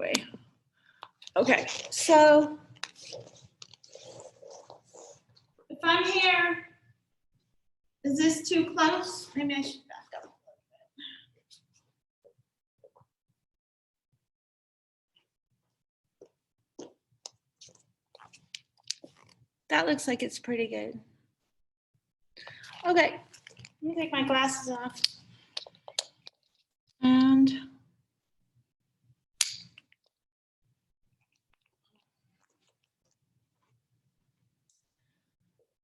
anyway. Okay, so if I'm here, is this too close? Maybe I should back up a little bit. That looks like it's pretty good. Okay, let me take my glasses off. And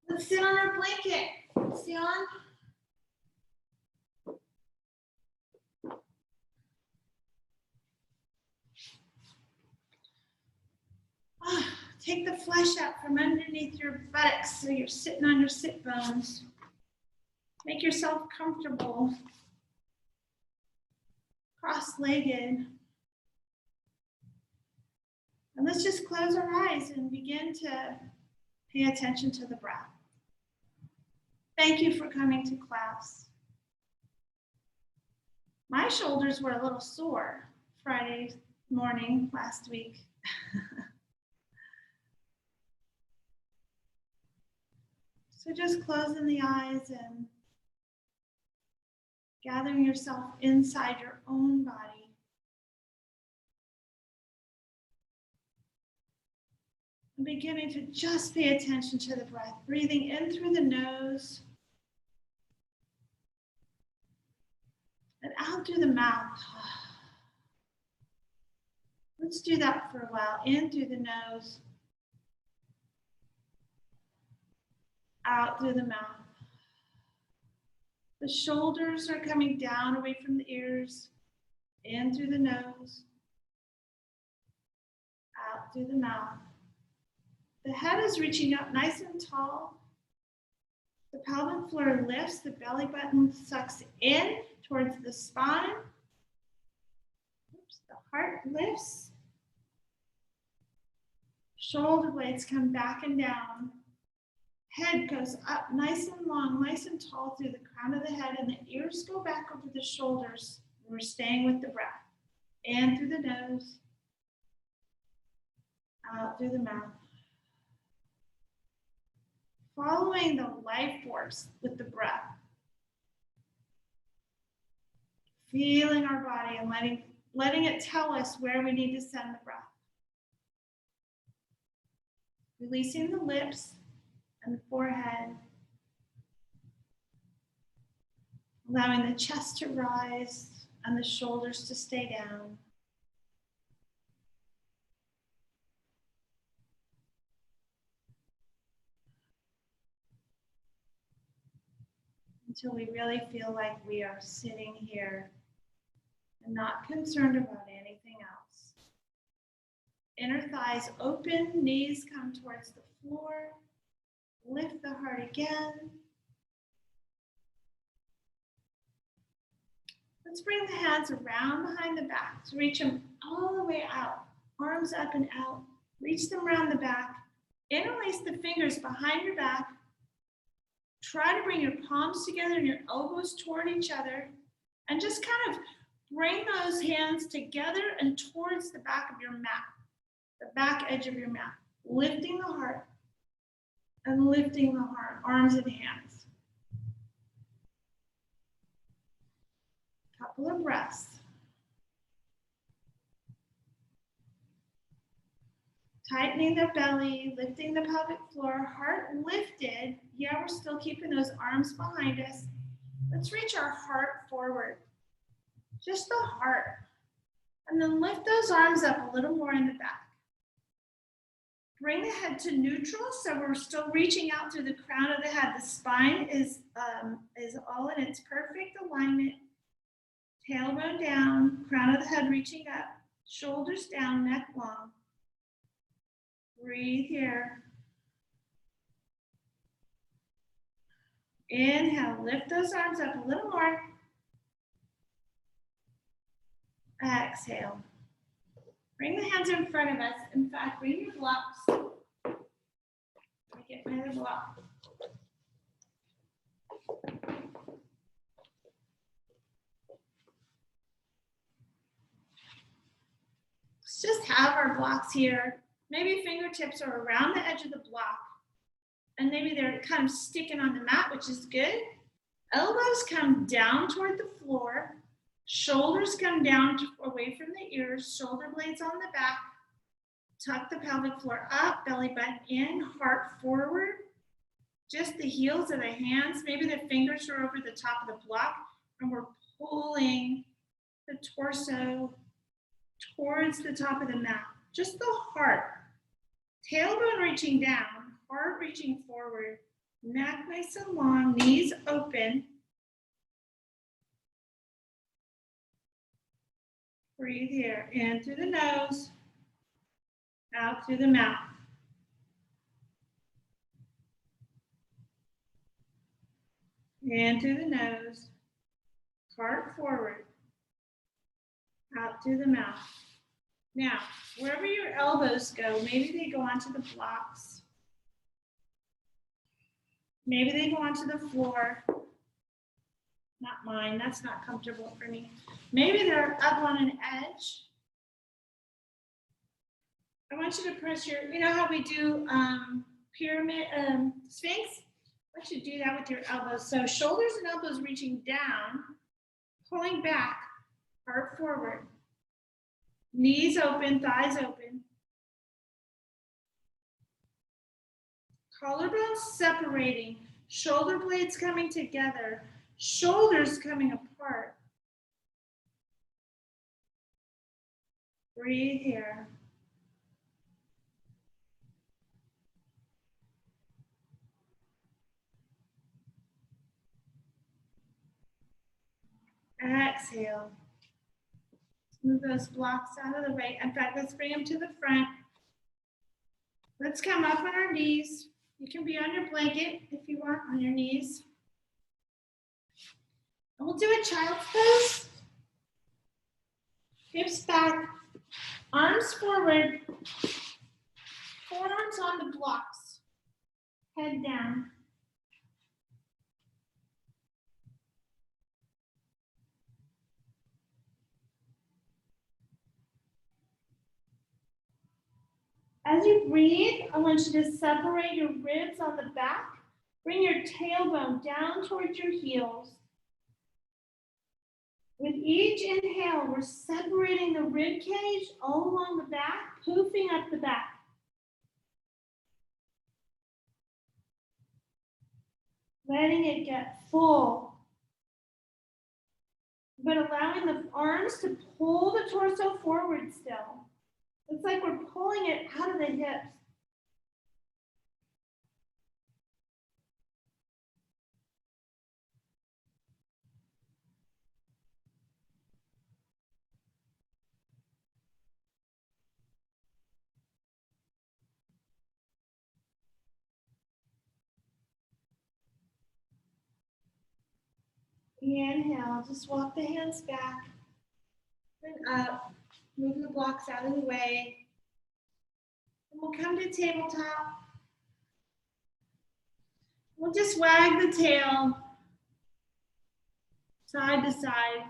let's sit on our blanket. See on? Take the flesh out from underneath your buttocks so you're sitting on your sit bones. Make yourself comfortable. Cross-legged. And let's just close our eyes and begin to pay attention to the breath. Thank you for coming to class. My shoulders were a little sore Friday morning last week. So just closing the eyes and gathering yourself inside your own body. And beginning to just pay attention to the breath, breathing in through the nose and out through the mouth. Let's do that for a while. In through the nose, out through the mouth. The shoulders are coming down away from the ears, in through the nose, out through the mouth. The head is reaching up nice and tall. The pelvic floor lifts, the belly button sucks in towards the spine. Oops, the heart lifts. Shoulder blades come back and down. Head goes up nice and long, nice and tall through the crown of the head, and the ears go back over the shoulders. We're staying with the breath. In through the nose, out through the mouth. Following the life force with the breath. Feeling our body and letting it tell us where we need to send the breath. Releasing the lips and the forehead. Allowing the chest to rise and the shoulders to stay down. Until we really feel like we are sitting here and not concerned about anything else. Inner thighs open, knees come towards the floor. Lift the heart again. Let's bring the hands around behind the back to reach them all the way out. Arms up and out. Reach them around the back. Interlace the fingers behind your back. Try to bring your palms together and your elbows toward each other. And just kind of bring those hands together and towards the back of your mat. The back edge of your mat. Lifting the heart. And lifting the heart, arms and hands. Couple of breaths. Tightening the belly, lifting the pelvic floor, heart lifted. Yeah, we're still keeping those arms behind us. Let's reach our heart forward. Just the heart. And then lift those arms up a little more in the back. Bring the head to neutral, so we're still reaching out through the crown of the head. The spine is all in its perfect alignment. Tailbone down, crown of the head reaching up, shoulders down, neck long. Breathe here. Inhale, lift those arms up a little more. Exhale. Bring the hands in front of us. In fact, bring your blocks. Let me get my other block. Let's just have our blocks here. Maybe fingertips are around the edge of the block. And maybe they're kind of sticking on the mat, which is good. Elbows come down toward the floor. Shoulders come down away from the ears. Shoulder blades on the back. Tuck the pelvic floor up, belly button in, heart forward. Just the heels of the hands. Maybe the fingers are over the top of the block. And we're pulling the torso towards the top of the mat. Just the heart. Tailbone reaching down, heart reaching forward. Neck nice and long, knees open. Breathe here, in through the nose, out through the mouth. In through the nose, heart forward, out through the mouth. Now, wherever your elbows go, maybe they go onto the blocks. Maybe they go onto the floor. Not mine, that's not comfortable for me. Maybe they're up on an edge. I want you to press your, you know how we do pyramid, sphinx? I want you to do that with your elbows. So shoulders and elbows reaching down, pulling back, heart forward. Knees open, thighs open. Collarbones separating, shoulder blades coming together, shoulders coming apart. Breathe here. Exhale. Move those blocks out of the way. In fact, let's bring them to the front. Let's come up on our knees. You can be on your blanket if you want, on your knees. And we'll do a child's pose. Hips back, arms forward, forearms on the blocks, head down. As you breathe, I want you to separate your ribs on the back. Bring your tailbone down towards your heels. With each inhale, we're separating the rib cage all along the back, poofing up the back. Letting it get full, but allowing the arms to pull the torso forward still. It's like we're pulling it out of the hips. Inhale, just walk the hands back and up. Move the blocks out of the way. And we'll come to tabletop. We'll just wag the tail side to side.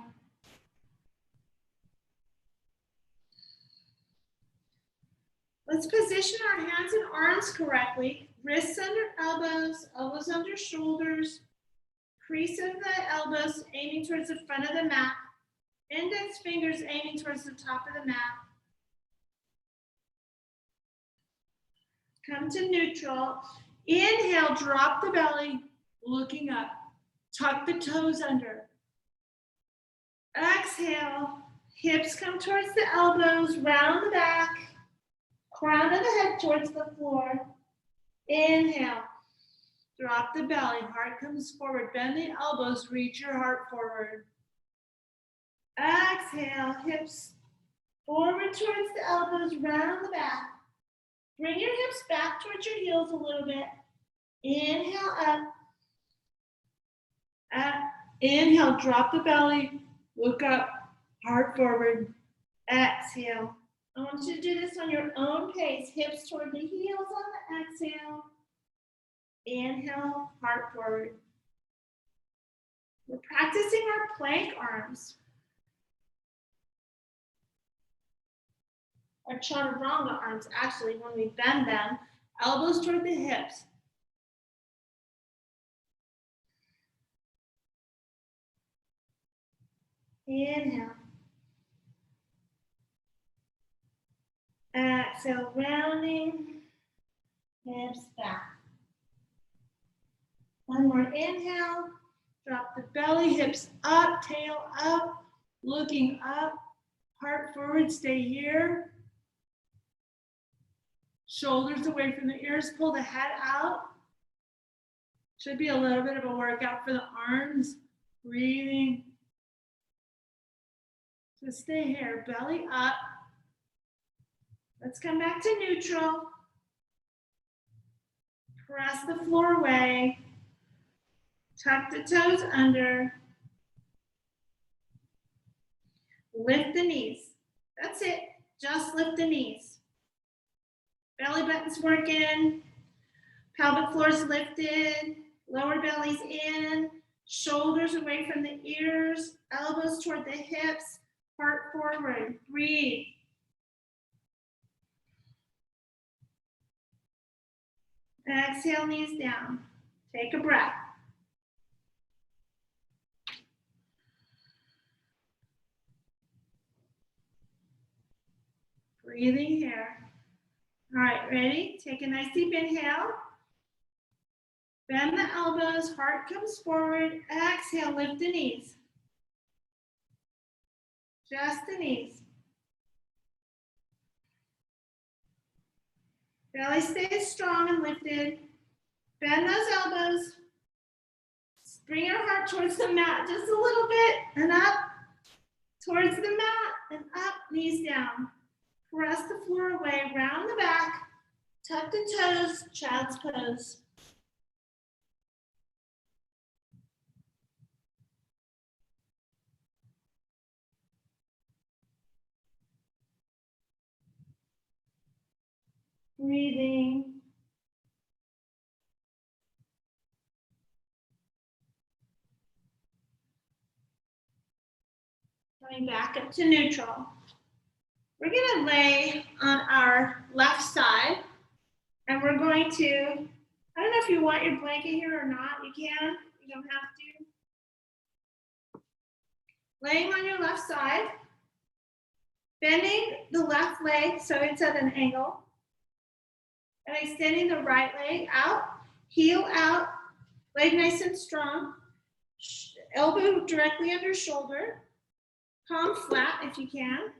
Let's position our hands and arms correctly. Wrists under elbows, elbows under shoulders. Crease of the elbows aiming towards the front of the mat. Index fingers aiming towards the top of the mat. Come to neutral. Inhale, drop the belly, looking up. Tuck the toes under. Exhale, hips come towards the elbows, round the back. Crown of the head towards the floor. Inhale, drop the belly, heart comes forward. Bend the elbows, reach your heart forward. Exhale, hips forward towards the elbows, round the back. Bring your hips back towards your heels a little bit. Inhale up. Inhale, drop the belly, look up, heart forward. Exhale. I want you to do this on your own pace. Hips toward the heels on the exhale. Inhale, heart forward. We're practicing our plank arms. Or chaturanga arms, actually, when we bend them, elbows toward the hips. Inhale. Exhale, rounding, hips back. One more inhale, drop the belly, hips up, tail up, looking up, heart forward, stay here. Shoulders away from the ears, pull the head out. Should be a little bit of a workout for the arms, breathing. So stay here, belly up. Let's come back to neutral. Press the floor away. Tuck the toes under. Lift the knees. That's it. Just lift the knees. Belly button's working. Pelvic floor's lifted. Lower belly's in. Shoulders away from the ears. Elbows toward the hips. Heart forward. Breathe. Exhale, knees down. Take a breath. Breathing here. All right, ready? Take a nice deep inhale. Bend the elbows, heart comes forward. Exhale, lift the knees. Just the knees. Belly stays strong and lifted. Bend those elbows. Bring your heart towards the mat just a little bit and up. Towards the mat and up, knees down. Press the floor away, round the back. Tuck the toes, child's pose. Breathing. Coming back up to neutral. We're going to lay on our left side, and we're going to, I don't know if you want your blanket here or not. You can, you don't have to. Laying on your left side, bending the left leg so it's at an angle, and extending the right leg out, heel out, leg nice and strong, elbow directly under shoulder, palm flat if you can.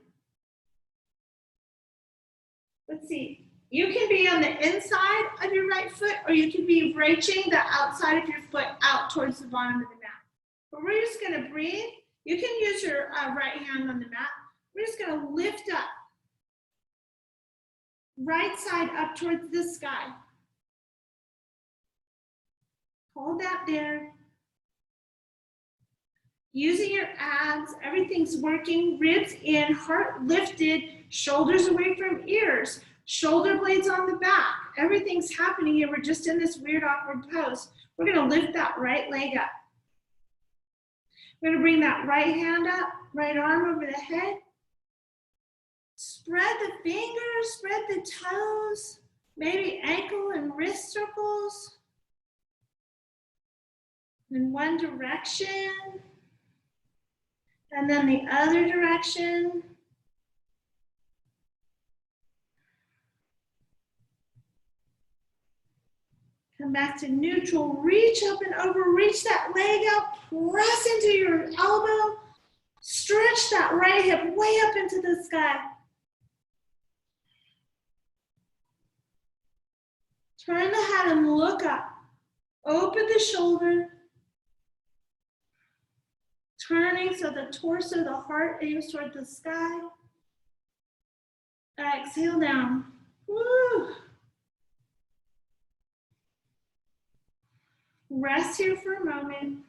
Let's see, you can be on the inside of your right foot, or you can be reaching the outside of your foot out towards the bottom of the mat. But we're just gonna breathe. You can use your right hand on the mat. We're just gonna lift up. Right side up towards the sky. Hold that there. Using your abs, everything's working. Ribs in, heart lifted, shoulders away from ears, shoulder blades on the back. Everything's happening here. We're just in this weird, awkward pose. We're gonna lift that right leg up. We're gonna bring that right hand up, right arm over the head. Spread the fingers, spread the toes, maybe ankle and wrist circles. In one direction, and then the other direction. Come back to neutral, reach up and over, reach that leg out, press into your elbow, stretch that right hip way up into the sky. Turn the head and look up. Open the shoulder. Turning so the torso, the heart aims toward the sky. Exhale down. Woo. Rest here for a moment.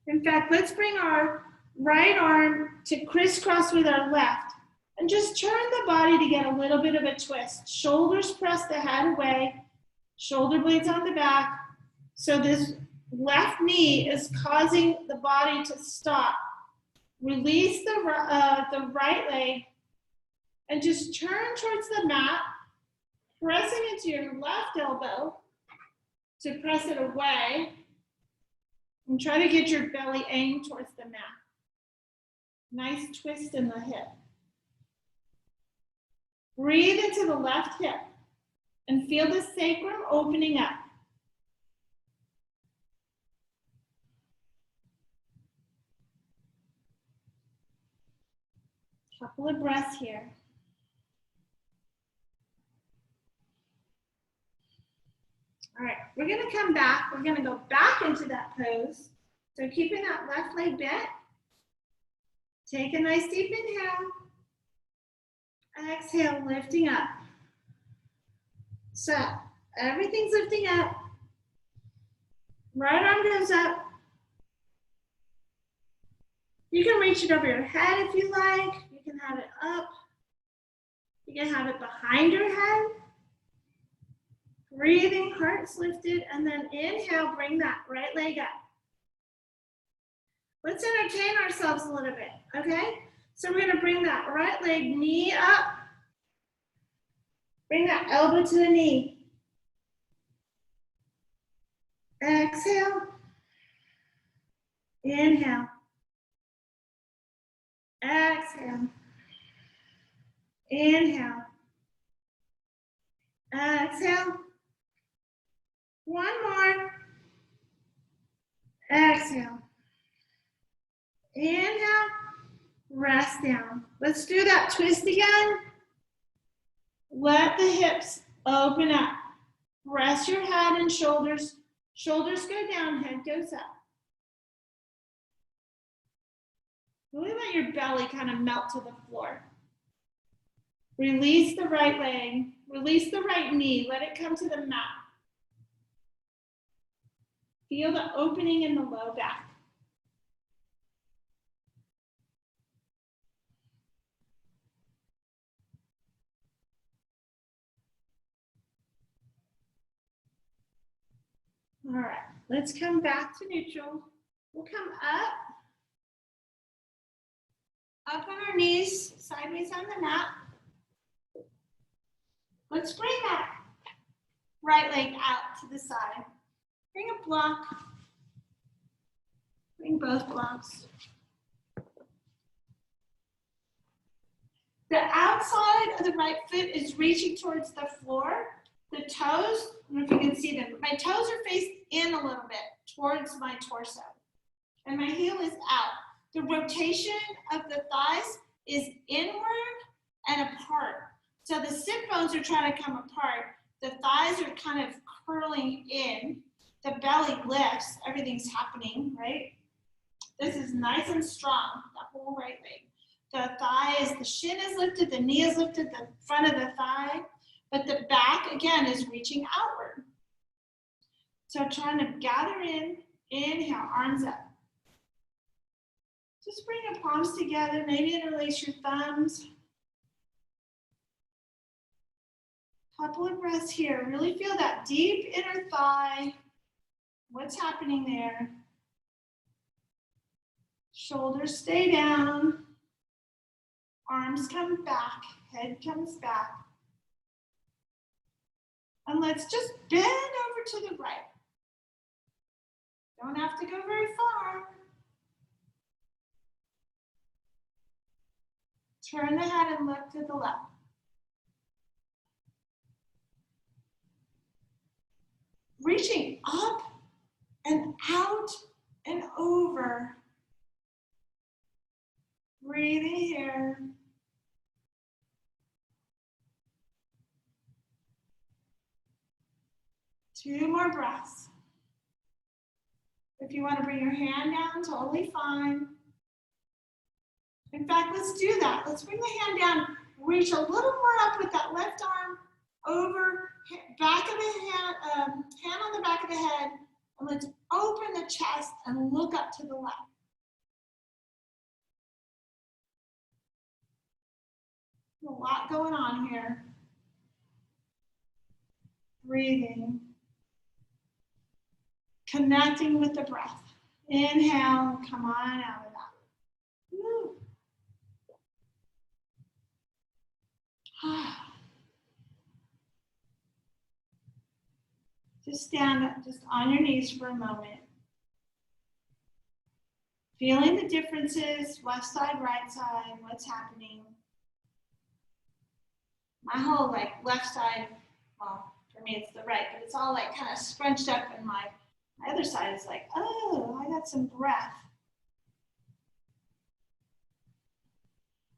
In fact, let's bring our right arm to crisscross with our left and just turn the body to get a little bit of a twist. Shoulders press the head away, shoulder blades on the back. So this left knee is causing the body to stop. Release the right leg, And just turn towards the mat, pressing into your left elbow to press it away. And try to get your belly aimed towards the mat. Nice twist in the hip. Breathe into the left hip and feel the sacrum opening up. Couple of breaths here. All right, we're gonna come back. We're gonna go back into that pose. So keeping that left leg bent. Take a nice deep inhale. Exhale, lifting up. So everything's lifting up. Right arm goes up. You can reach it over your head if you like. You can have it up. You can have it behind your head. Breathing, heart's lifted, and then inhale, bring that right leg up. Let's entertain ourselves a little bit, okay? So we're gonna bring that right leg, knee up. Bring that elbow to the knee. Exhale. Inhale. Exhale. Inhale. Exhale. One more. Exhale. Inhale. Rest down. Let's do that twist again. Let the hips open up. Press your head and shoulders. Shoulders go down, head goes up. Really let your belly kind of melt to the floor. Release the right leg. Release the right knee. Let it come to the mat. Feel the opening in the low back. All right, let's come back to neutral. We'll come up on our knees, sideways on the mat. Let's bring that right leg out to the side. Bring a block. Bring both blocks. The outside of the right foot is reaching towards the floor. The toes, I don't know if you can see them, but my toes are faced in a little bit towards my torso. And my heel is out. The rotation of the thighs is inward and apart. So the sit bones are trying to come apart. The thighs are kind of curling in. The belly lifts, everything's happening, right? This is nice and strong, the whole right leg. The thigh is, the shin is lifted, the knee is lifted, the front of the thigh, but the back, again, is reaching outward. So trying to gather in, inhale, arms up. Just bring your palms together, maybe interlace your thumbs. Couple of breaths here. Really feel that deep inner thigh. What's happening there? Shoulders stay down. Arms come back, head comes back. And let's just bend over to the right. Don't have to go very far. Turn the head and look to the left. Reaching up and out and over. Breathing here. Two more breaths. If you want to bring your hand down, totally fine. In fact, let's do that. Let's bring the hand down, reach a little more up with that left arm over, back of the hand, hand on the back of the head, and let's open the chest and look up to the left. A lot going on here. Breathing. Connecting with the breath. Inhale, come on out of that. Woo. Just stand up, just on your knees for a moment. Feeling the differences, left side, right side, what's happening. My whole left side, well, for me it's the right, but it's all kind of scrunched up, and my other side is oh, I got some breath.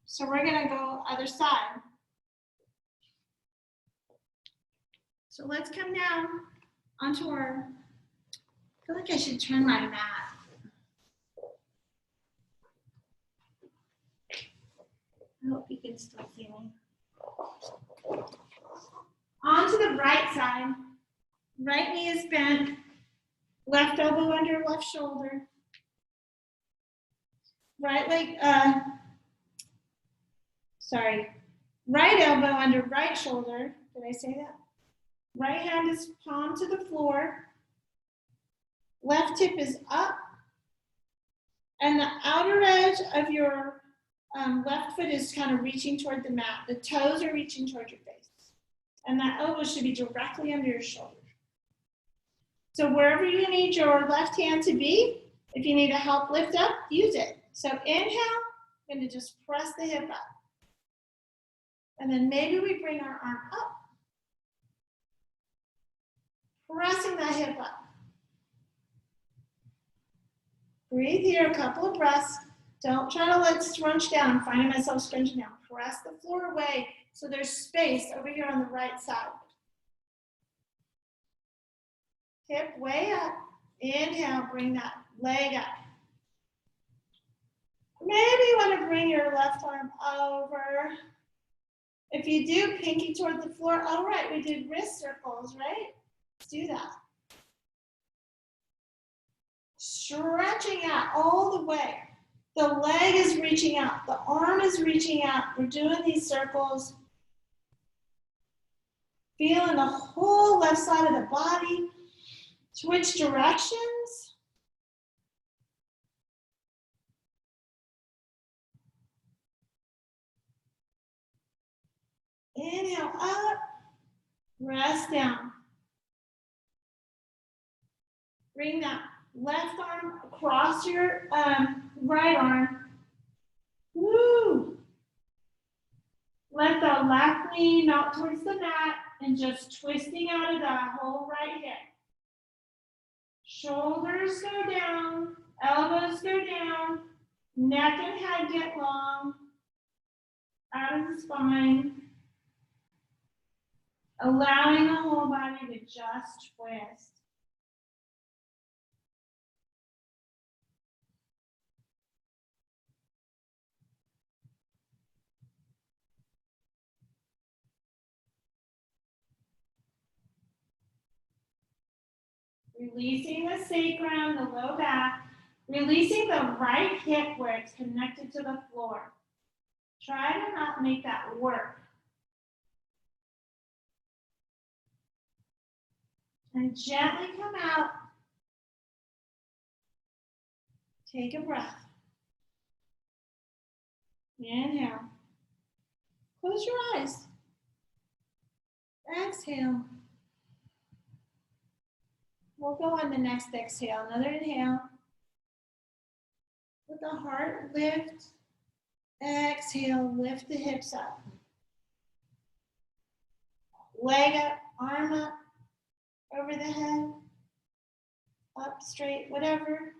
So we're gonna go other side. So let's come down onto our, I feel like I should turn my mat. I hope you can still see me. Onto the right side. Right knee is bent. Left elbow under left shoulder. Right leg, right elbow under right shoulder. Did I say that? Right hand is palm to the floor. Left hip is up. And the outer edge of your left foot is kind of reaching toward the mat. The toes are reaching toward your face. And that elbow should be directly under your shoulder. So wherever you need your left hand to be, if you need to help lift up, use it. So inhale, I'm going to just press the hip up. And then maybe we bring our arm up. Pressing that hip up. Breathe here, a couple of breaths. Don't try to let it scrunch down. I'm finding myself scrunching down. Press the floor away so there's space over here on the right side. Hip way up. Inhale, bring that leg up. Maybe you want to bring your left arm over. If you do, pinky toward the floor. All right, we did wrist circles, right? Let's do that. Stretching out all the way. The leg is reaching out. The arm is reaching out. We're doing these circles. Feeling the whole left side of the body. Switch directions. Inhale up. Rest down. Bring that left arm across your right arm. Woo! Let the left knee melt towards the mat and just twisting out of that whole right hip. Shoulders go down, elbows go down, neck and head get long, out of the spine. Allowing the whole body to just twist. Releasing the sacrum, the low back, releasing the right hip where it's connected to the floor. Try to not make that work. And gently come out. Take a breath. Inhale. Close your eyes. Exhale. We'll go on the next exhale. Another inhale. Let the heart lift. Exhale, lift the hips up. Leg up, arm up, over the head, up, straight, whatever.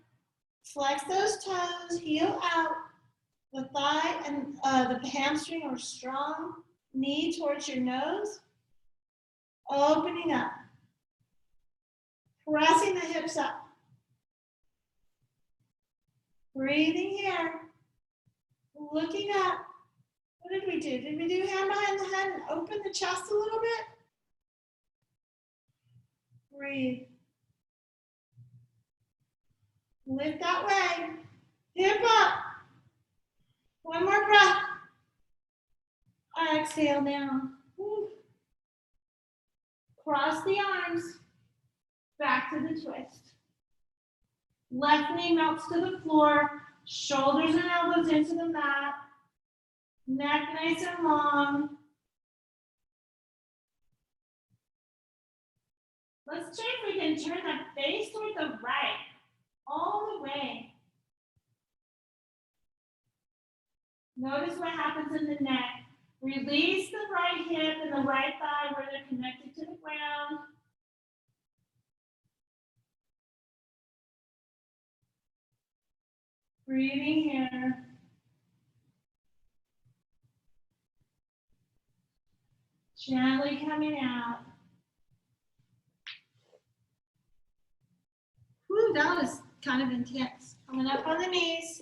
Flex those toes, heel out. The thigh and the hamstring are strong. Knee towards your nose. Opening up. Pressing the hips up. Breathing here. Looking up. What did we do? Did we do hand behind the head and open the chest a little bit? Breathe. Lift that leg. Hip up. One more breath. Exhale down. Woo. Cross the arms. Back to the twist. Left knee melts to the floor. Shoulders and elbows into the mat. Neck nice and long. Let's see if we can turn that face toward the right, all the way. Notice what happens in the neck. Release the right hip and the right thigh where they're connected to the ground. Breathing here. Gently coming out. Whew, that was kind of intense. Coming up on the knees.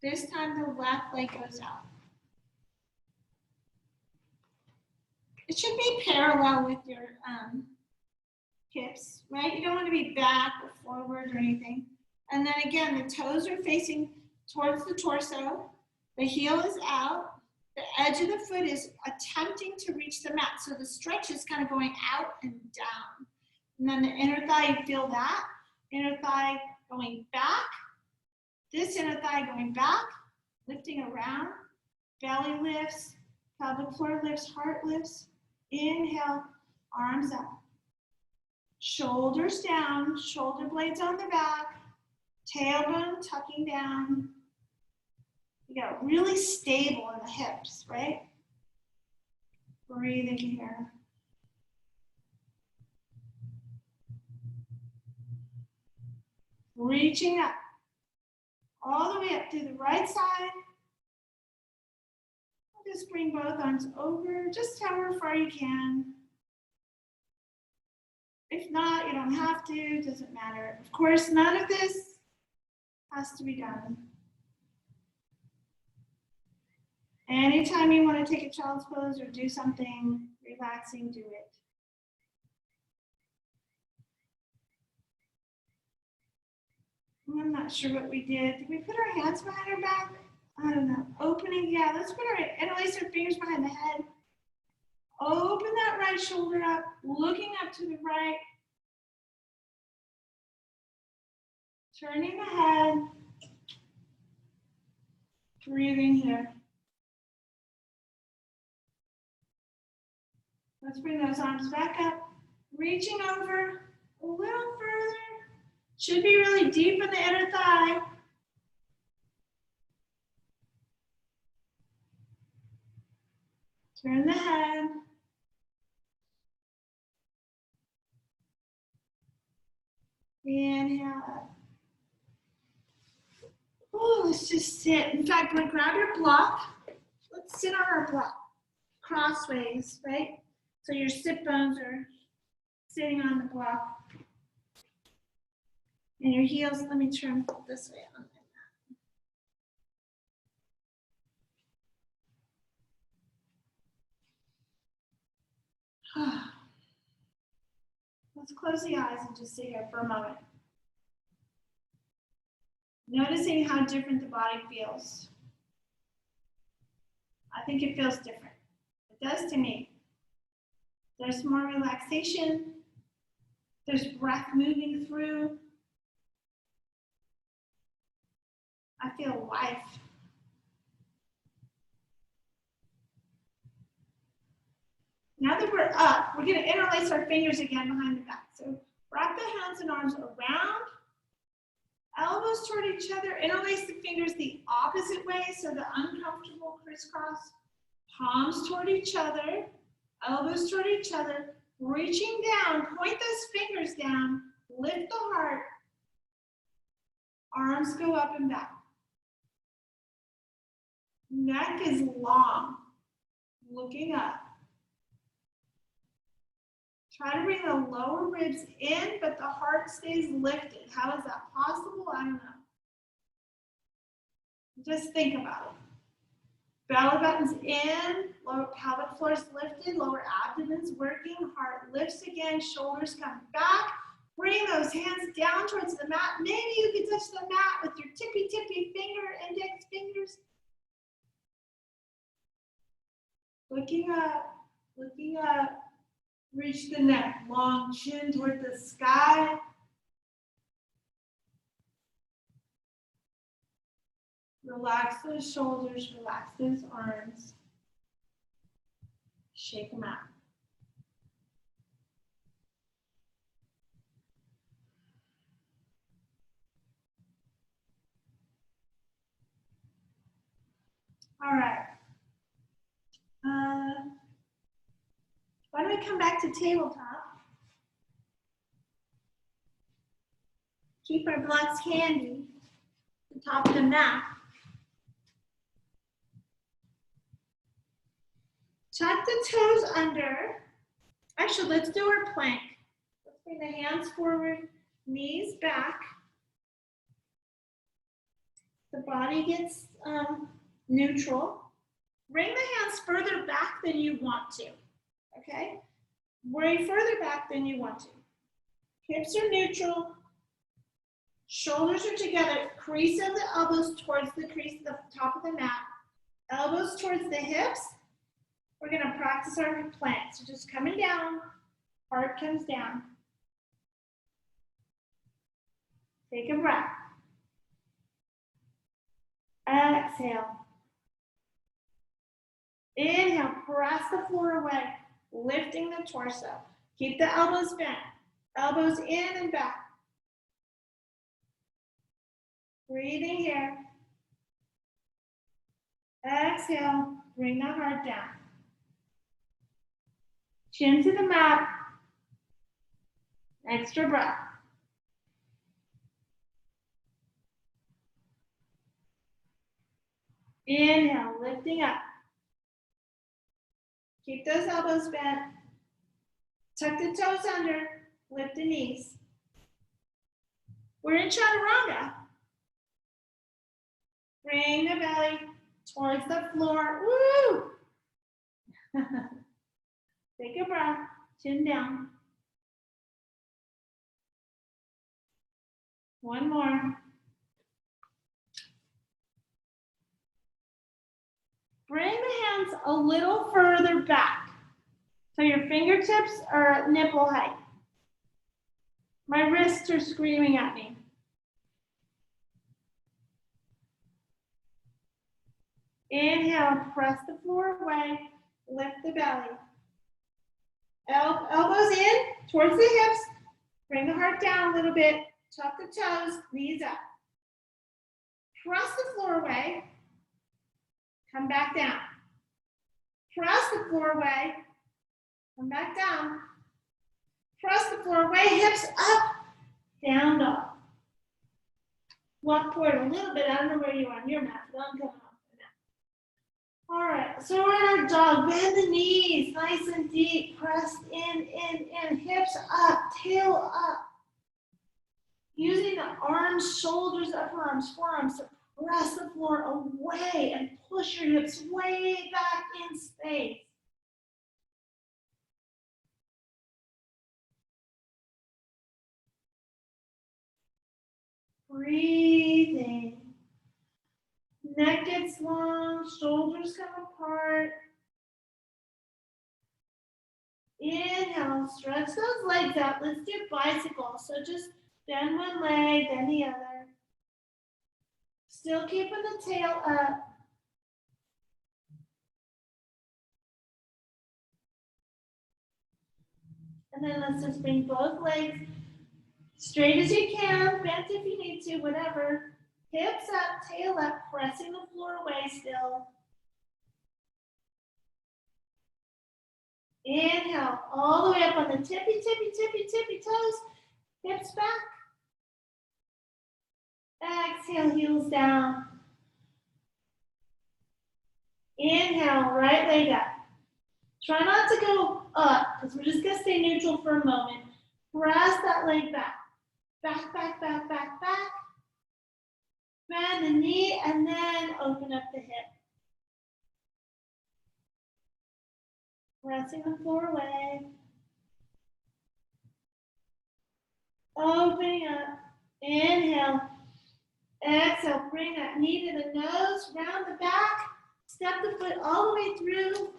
This time the left leg goes out. It should be parallel with your hips, right? You don't want to be back or forward or anything. And then again, the toes are facing towards the torso. The heel is out. The edge of the foot is attempting to reach the mat. So the stretch is kind of going out and down. And then the inner thigh, you feel that. Inner thigh going back. This inner thigh going back, lifting around. Belly lifts, pelvic floor lifts, heart lifts. Inhale, arms up. Shoulders down, shoulder blades on the back. Tailbone tucking down. You got really stable in the hips, right? Breathing here. Reaching up. All the way up through the right side. Just bring both arms over, just however far you can. If not, you don't have to, it doesn't matter. Of course, none of this has to be done. Anytime you want to take a child's pose or do something relaxing, do it. I'm not sure what we did. Did we put our hands behind our back? I don't know. Opening, yeah, let's put our, interlace our fingers behind the head. Open that right shoulder up, looking up to the right. Turning the head. Breathing here. Let's bring those arms back up. Reaching over a little further. Should be really deep in the inner thigh. Turn the head. Inhale up. Oh, let's just sit. In fact, we're gonna grab your block. Let's sit on our block. Crossways, right? So your sit bones are sitting on the block. And your heels, let me turn this way on. Let's close the eyes and just sit here for a moment. Noticing how different the body feels. I think it feels different. It does to me. There's more relaxation. There's breath moving through. I feel life. Now that we're up, we're going to interlace our fingers again behind the back. So wrap the hands and arms around, elbows toward each other, interlace the fingers the opposite way, so the uncomfortable crisscross, palms toward each other, elbows toward each other, reaching down, point those fingers down, lift the heart, arms go up and back. Neck is long, looking up. Try to bring the lower ribs in, but the heart stays lifted. How is that possible? I don't know. Just think about it. Belly button's in, lower pelvic floor is lifted, lower abdomen's working, heart lifts again, shoulders come back. Bring those hands down towards the mat. Maybe you can touch the mat with your tippy finger, index fingers. Looking up, looking up. Reach the neck, long chin toward the sky. Relax those shoulders, relax those arms. Shake them out. All right. Why don't we come back to tabletop? Keep our blocks handy. The top of the mat. Tuck the toes under. Actually, let's do our plank. Let's bring the hands forward, knees back. The body gets neutral. Bring the hands further back than you want to, okay? Bring further back than you want to. Hips are neutral. Shoulders are together. Crease of the elbows towards the crease of the top of the mat. Elbows towards the hips. We're gonna practice our plank. So just coming down, heart comes down. Take a breath. Exhale. Inhale, press the floor away, lifting the torso. Keep the elbows bent. Elbows in and back. Breathing here. Exhale, bring the heart down. Chin to the mat. Extra breath. Inhale, lifting up. Keep those elbows bent. Tuck the toes under. Lift the knees. We're in chaturanga. Bring the belly towards the floor. Woo! Take a breath. Chin down. One more. Bring the hands a little further back. So your fingertips are at nipple height. My wrists are screaming at me. Inhale, press the floor away, lift the belly. Elbows in towards the hips. Bring the heart down a little bit. Tuck the toes, knees up. Press the floor away. Come back down. Press the floor away. Come back down. Press the floor away, hips up, down dog. Walk forward a little bit. I don't know where you are on your mat, but I'm coming off the mat. All right, so we're in our dog. Bend the knees, nice and deep. Press in. Hips up, tail up. Using the arms, shoulders, upper arms, forearms to press the floor away and push your hips way back in space. Breathing. Neck gets long, shoulders come apart. Inhale, stretch those legs out. Let's do bicycle. So just bend one leg, then the other. Still keeping the tail up. And then let's just bring both legs straight as you can, bent if you need to, whatever. Hips up, tail up, pressing the floor away still. Inhale, all the way up on the tippy toes. Hips back. Exhale, heels down. Inhale, right leg up. Try not to go up, because we're just going to stay neutral for a moment. Press that leg back. Back. Bend the knee, and then open up the hip. Pressing the floor away. Opening up. Inhale. Exhale. Bring that knee to the nose. Round the back. Step the foot all the way through.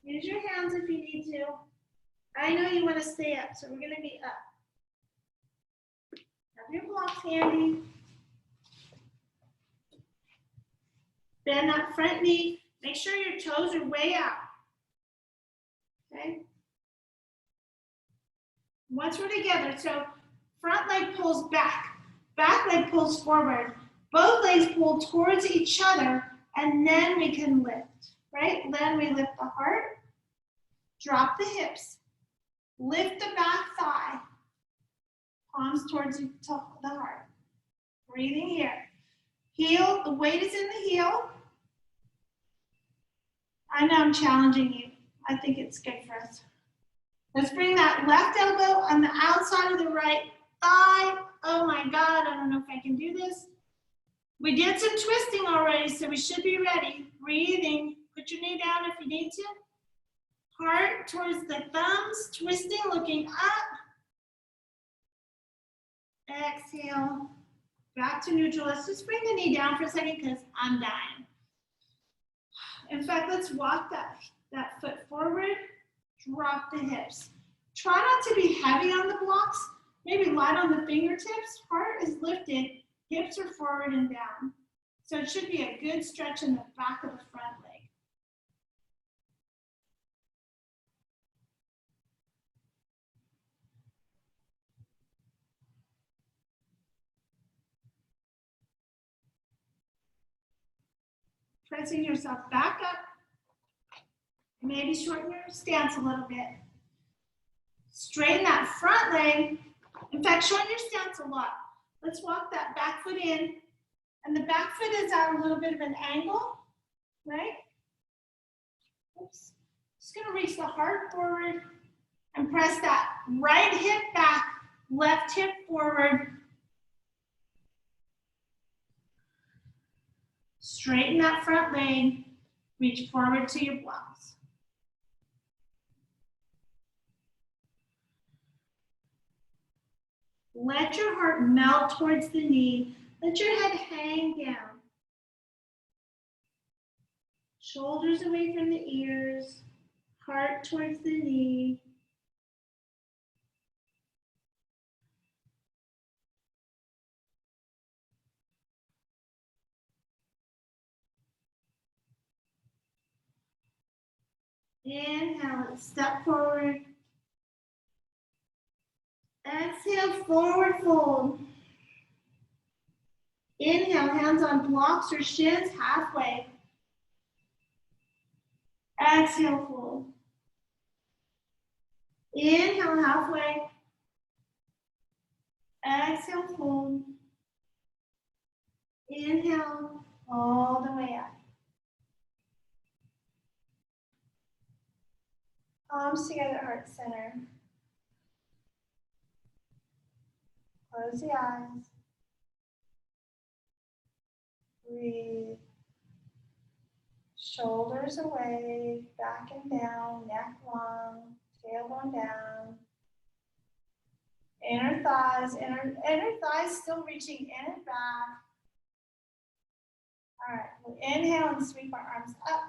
Use your hands if you need to. I know you want to stay up, so we're going to be up. Have your blocks handy. Bend that front knee. Make sure your toes are way out. Okay? Once we're together, so front leg pulls back leg pulls forward. Both legs pull towards each other And then we can lift, right? Then we lift the heart, drop the hips, lift the back thigh, palms towards the heart. Breathing here. Heel, the weight is in the heel. I know I'm challenging you. I think it's good for us. Let's bring that left elbow on the outside of the right thigh. Oh my God, I don't know if I can do this. We did some twisting already, so we should be ready. Breathing. Put your knee down if you need to. Heart towards the thumbs, twisting, looking up. Exhale. Back to neutral. Let's just bring the knee down for a second because I'm dying. In fact, let's walk that foot forward. Drop the hips. Try not to be heavy on the blocks. Maybe light on the fingertips. Heart is lifted. Hips are forward and down. So it should be a good stretch in the back of the front leg. Pressing yourself back up. Maybe shorten your stance a little bit. Straighten that front leg. In fact, shorten your stance a lot. Let's walk that back foot in. And the back foot is at a little bit of an angle, right? Oops. Just gonna reach the heart forward and press that right hip back, left hip forward. Straighten that front leg. Reach forward to your blouse. Let your heart melt towards the knee. Let your head hang down. Shoulders away from the ears. Heart towards the knee. Inhale, let's step forward. Exhale, forward fold. Inhale, hands on blocks or shins, halfway. Exhale, fold. Inhale, halfway. Exhale, fold. Inhale, all the way up. Palms together, heart center. Close the eyes. Breathe. Shoulders away, back and down, neck long, tailbone down. Inner thighs still reaching in and back. All right, we'll inhale and sweep our arms up.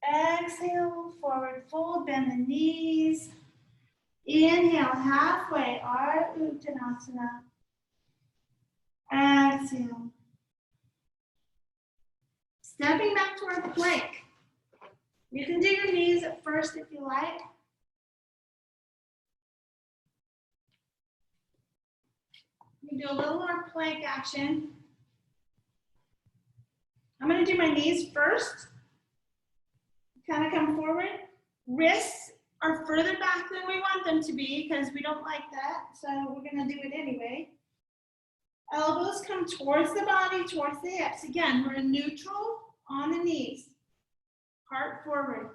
Exhale, forward fold, bend the knees. Inhale, halfway, Ardha Uttanasana. Exhale. Stepping back to our plank. You can do your knees at first if you like. You can do a little more plank action. I'm going to do my knees first. Kind of come forward. Wrists are further back than we want them to be because we don't like that. So we're going to do it anyway. Elbows come towards the body, towards the hips. Again, we're in neutral on the knees. Heart forward.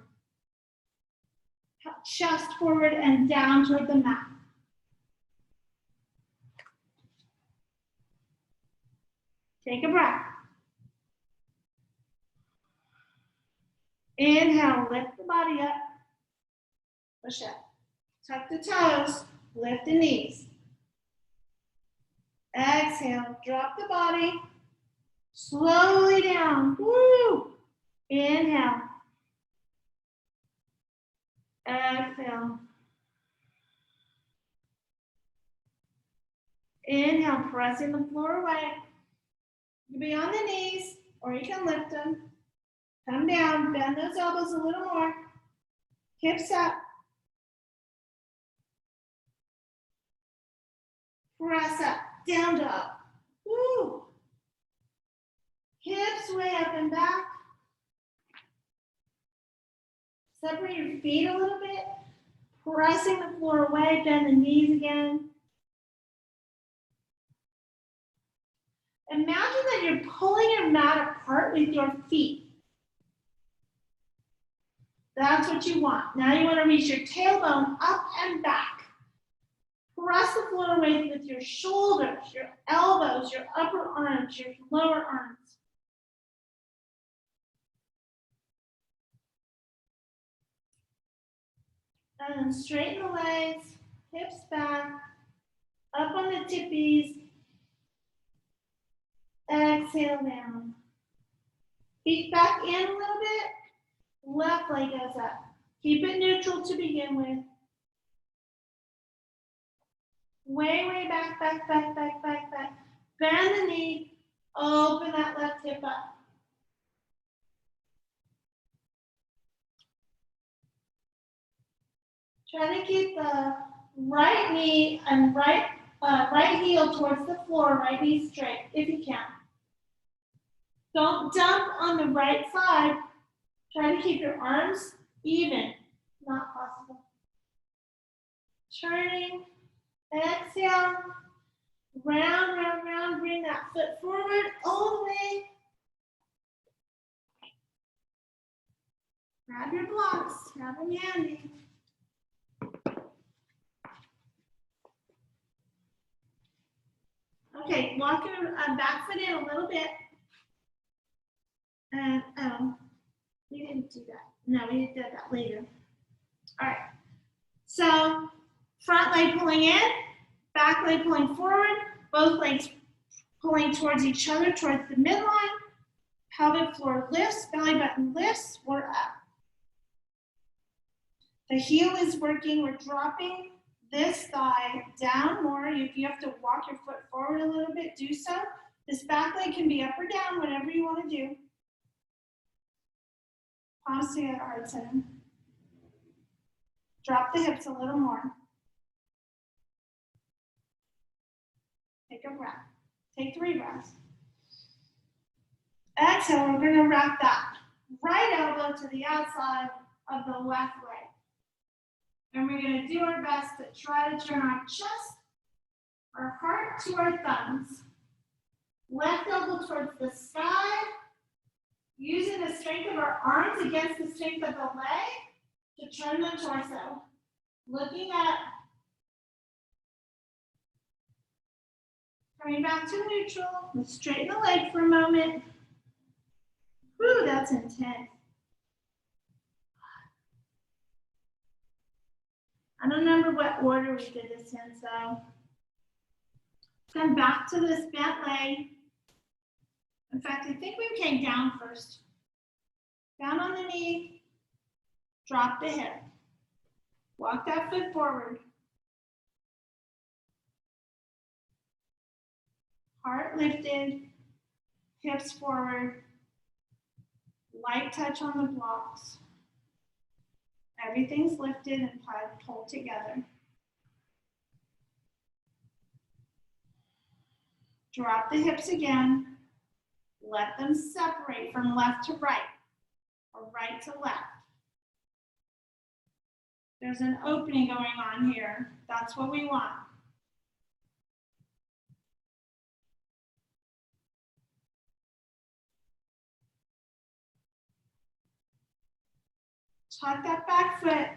Chest forward and down toward the mat. Take a breath. Inhale, lift the body up. Push up. Tuck the toes, lift the knees. Exhale, drop the body. Slowly down. Woo! Inhale. Exhale. Inhale, pressing the floor away. You can be on the knees or you can lift them. Come down, bend those elbows a little more. Hips up. Press up, down dog. Woo. sway up and back. Separate your feet a little bit. Pressing the floor away, bend the knees again. Imagine that you're pulling your mat apart with your feet. That's what you want. Now you want to reach your tailbone up and back. Press the floor away with your shoulders, your elbows, your upper arms, your lower arms. And then straighten the legs, hips back, up on the tippies. Exhale down. Feet back in a little bit. Left leg goes up. Keep it neutral to begin with. Way, way back, back, back, back, back, back. Bend the knee. Open that left hip up. Try to keep the right knee and right heel towards the floor, right knee straight, if you can. Don't dump on the right side. Try to keep your arms even. Not possible. Turning. Exhale. Round, round, round. Bring that foot forward all the way. Grab your blocks. Have them handy. Okay, walk your back foot in a little bit. And we didn't do that. No, we did that later. All right. So front leg pulling in, back leg pulling forward, both legs pulling towards each other, towards the midline. Pelvic floor lifts, belly button lifts, we're up. The heel is working, we're dropping this thigh down more. If you have to walk your foot forward a little bit, do so. This back leg can be up or down, whatever you want to do. Palms together, heart center. Drop the hips a little more. Take a breath. Take 3 breaths. Exhale, we're going to wrap that right elbow to the outside of the left leg. And we're going to do our best to try to turn our chest, our heart to our thumbs. Left elbow towards the sky. Using the strength of our arms against the strength of the leg to turn the torso. Looking up. Coming back to neutral. Let's straighten the leg for a moment. Whew, that's intense. I don't remember what order we did this in, so come back to this bent leg. In fact, I think we came down first. Down on the knee, drop the hip. Walk that foot forward. Heart lifted, hips forward. Light touch on the blocks. Everything's lifted and pulled together. Drop the hips again. Let them separate from left to right or right to left. There's an opening going on here. That's what we want. Tuck that back foot.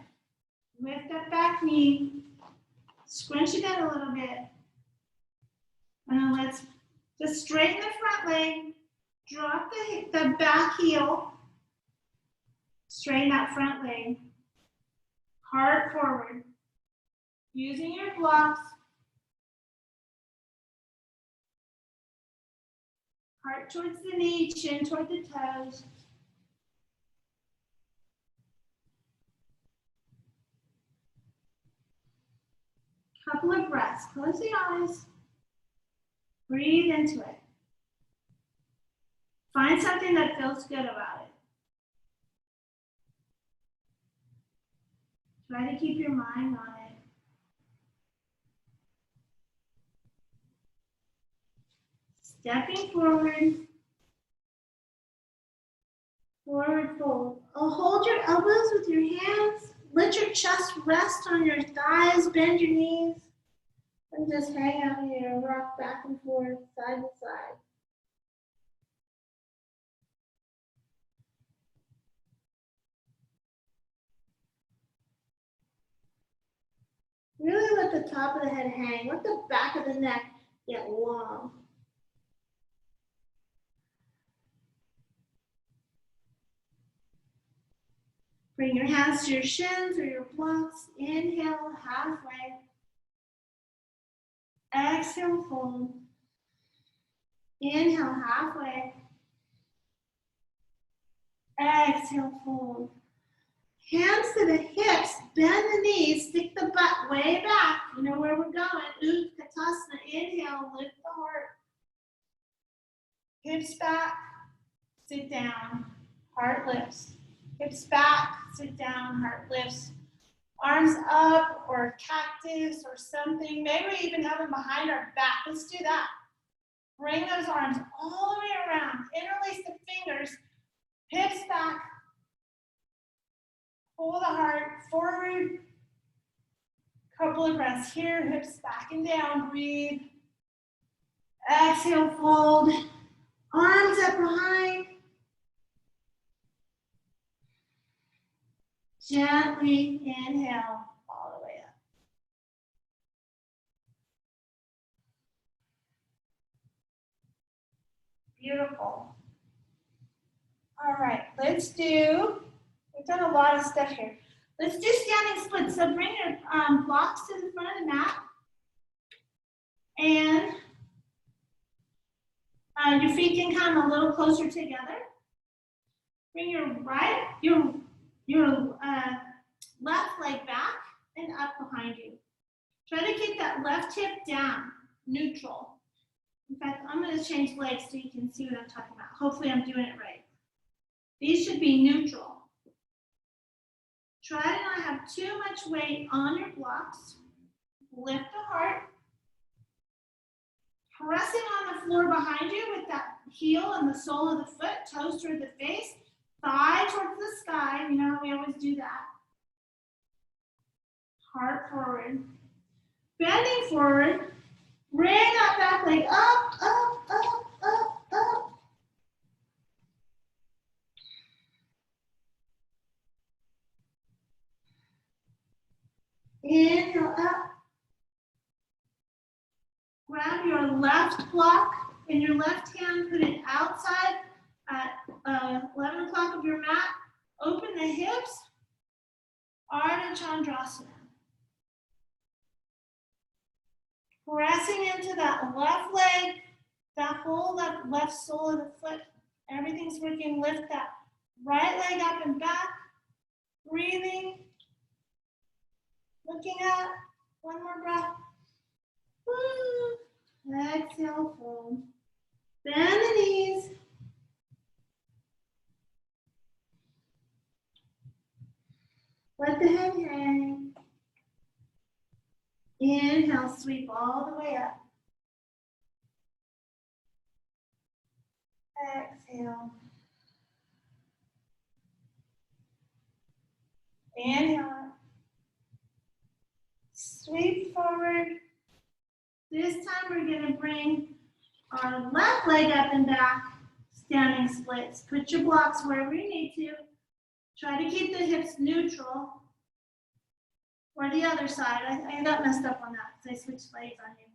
Lift that back knee. Scrunch it in a little bit. And then let's just straighten the front leg. Drop the back heel. Straighten that front leg. Heart forward. Using your blocks. Heart towards the knee, chin toward the toes. Couple of breaths. Close the eyes. Breathe into it. Find something that feels good about it. Try to keep your mind on it. Stepping forward. Forward fold. Oh, hold your elbows with your hands. Let your chest rest on your thighs. Bend your knees. And just hang out here. Rock back and forth, side to side. Really let the top of the head hang. Let the back of the neck get long. Bring your hands to your shins or your blocks. Inhale, halfway. Exhale, fold. Inhale, halfway. Exhale, fold. Hands to the hips, bend the knees, stick the butt way back. You know where we're going. Utkatasana. Inhale, lift the heart. Hips back, sit down, heart lifts. Hips back, sit down, heart lifts. Arms up or cactus or something. Maybe we even have them behind our back. Let's do that. Bring those arms all the way around. Interlace the fingers. Hips back. Pull the heart forward. Couple of breaths here. Hips back and down. Breathe. Exhale, fold. Arms up behind. Gently inhale all the way up. Beautiful. All right, we've done a lot of stuff here. Let's do standing splits. So bring your blocks to the front of the mat. And your feet can come a little closer together. Bring your left leg back and up behind you. Try to keep that left hip down, neutral. In fact, I'm going to change legs so you can see what I'm talking about. Hopefully I'm doing it right. These should be neutral. Try to not have too much weight on your blocks. Lift the heart. Pressing on the floor behind you with that heel and the sole of the foot, toes toward the face, thigh towards the sky. You know how we always do that. Heart forward. Bending forward. Bring that back leg up, up, up, up, up. Inhale up. Grab your left block in your left hand, put it outside at 11 o'clock of your mat. Open the hips. Ardha Chandrasana. Pressing into that left leg, that whole left sole of the foot. Everything's working. Lift that right leg up and back. Breathing. Looking up. One more breath. Woo. Exhale, fold. Bend the knees. Let the head hang. Inhale, sweep all the way up. Exhale. Inhale. Sweep forward. This time we're going to bring our left leg up and back, standing splits. Put your blocks wherever you need to. Try to keep the hips neutral. Or the other side. I got messed up on that because I switched legs on you.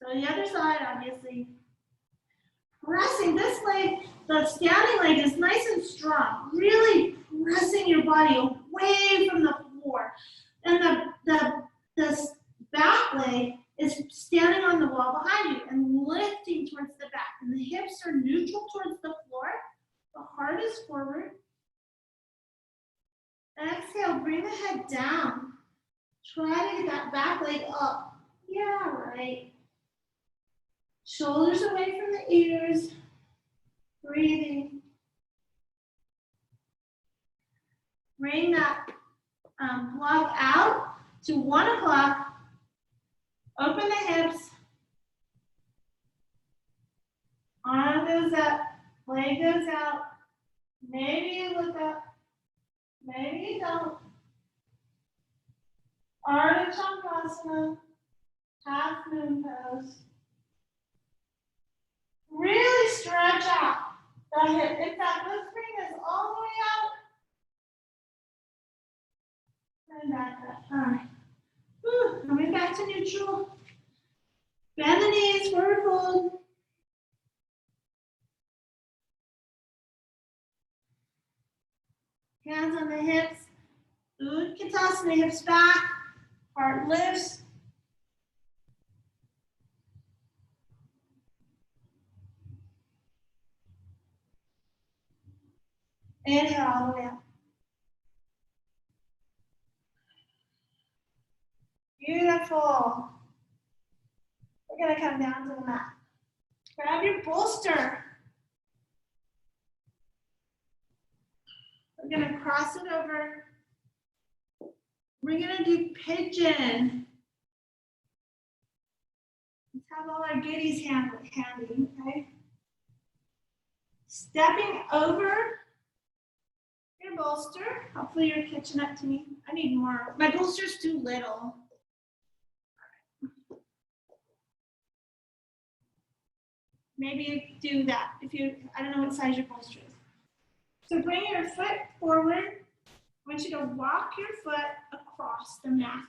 So the other side, obviously. Pressing this leg, the standing leg is nice and strong. Really pressing your body away from the floor. And the back leg is standing on the wall behind you and lifting towards the back. And the hips are neutral towards the floor. The heart is forward. Exhale, bring the head down. Try to get that back leg up. Yeah, right. Shoulders away from the ears. Breathing. Bring that block out to 1 o'clock. Open the hips. Arm goes up. Leg goes out. Maybe you look up, maybe you don't. Ardha Chandrasana, half moon pose. Really stretch out the hip. If that lift ring is all the way out, and back up. All right. Whew, coming back to neutral. Bend the knees, forward fold. Hands on the hips. Utkatasana, hips back. Heart lifts. Inhale all the way up. Beautiful. We're going to come down to the mat. Grab your bolster. We're going to cross it over. We're going to do pigeon. Let's have all our goodies handy, okay? Stepping over your bolster. Hopefully you're catching up to me. I need more. My bolster's too little. Maybe do that if you, I don't know what size your bolster is. So bring your foot forward. I want you to walk your foot across the mat.